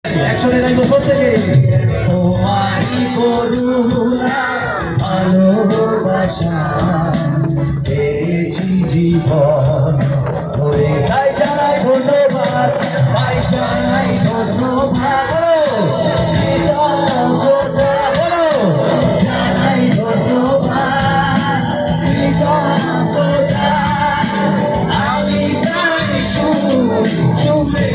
একসাথে যাইবো প্রত্যেকে। তোমারই করুণা ভালোবাসা পেয়েছি জীবন হয়ে, তাই জানাই ধন্যবাদ, তাই জানাই ধন্যবাদ, জানাই ধন্যবাদ, আমি তাই শুনে,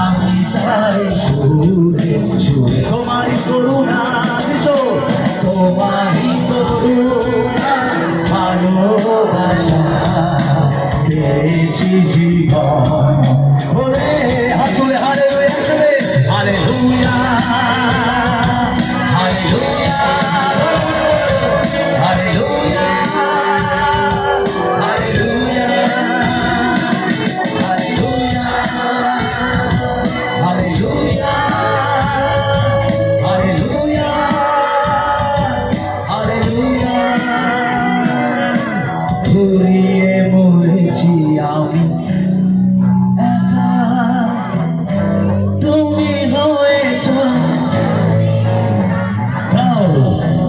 আমি তাই সুরে সুরে তোমারই করুণা, তোমারই করুণা ভালোবাসা পেয়েছি জীবন ওরে। হাত তুলে হালেলুয়া একসাথে, hallelujah hallelujah hallelujah hallelujah hallelujah hallelujah hallelujah hallelujah. ঘুরিয়ে মরেছি আমি একা, তুমি হয়েছ,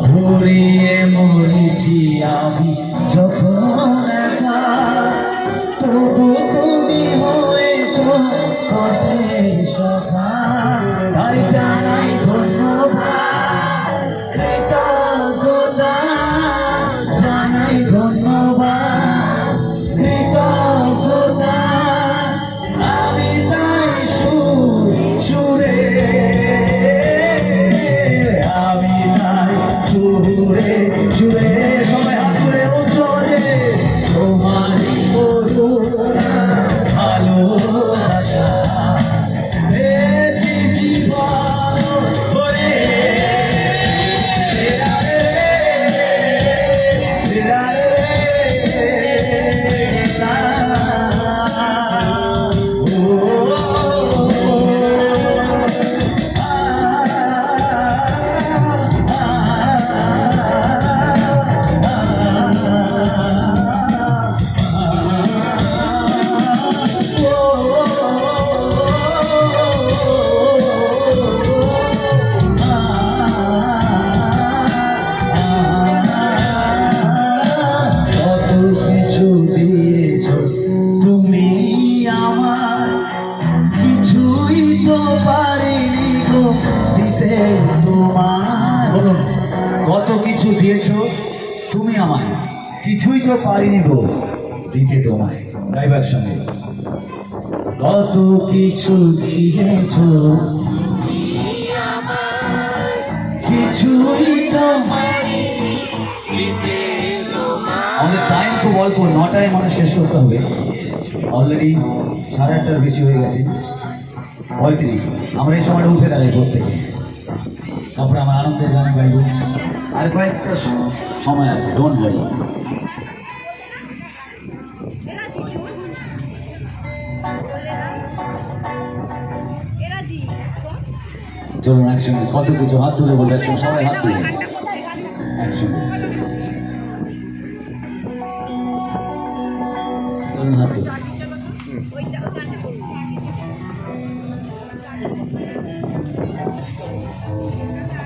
ঘুরিয়ে মরেছি আমি যখন একা, তবু তুমি হয়েছ পথের সখা, তাই জানাই ধন্যবাদ, কৃতজ্ঞতা জানাই ধন্যবাদ, কৃতজ্ঞতা আমি তাই সুরে, আমি তাই সুরে সুরে সবাই হাত তুলে উচ্চে, তোমারই করুণা ভালোবাসা পেয়েছি জীবন ভরে। কত কিছু দিয়েছ তুমি আমায়, কিছুই তো পারিনি গো দিতে তোমায়। গাইবার সঙ্গে কত কিছু দিয়েছ, কিছুই তো আমাদের টাইম খুব অল্প, 9টায় মানে শেষ করতে হবে, অলরেডি 8:30 বেশি হয়ে গেছে, 35। আমরা এই সময়টা উঠে দাঁড়াই প্রত্যেকে, তারপরে আমার আনন্দের গানে গাইব, আর কয়েকটা সময় আছে, ডোন্ট ওয়ারি। চলুন একসঙ্গে কত কিছু, হাত তুলে বলবো একসঙ্গে, সবাই হাত তুলে একসঙ্গে, চলুন হাত তুলে,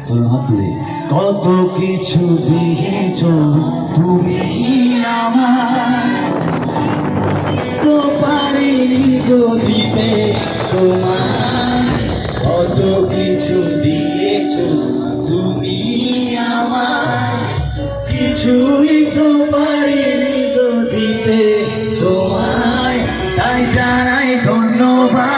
চলুন হাত তুলে। কত কিছু দিয়েছ তুমি আমায়, তো পারিনি গো দিতে তোমায়, কত কিছু দিয়েছ তুমি আমায়, কিছুই তো পারিনি গো দিতে তোমায়, তাই জানাই ধন্যবাদ,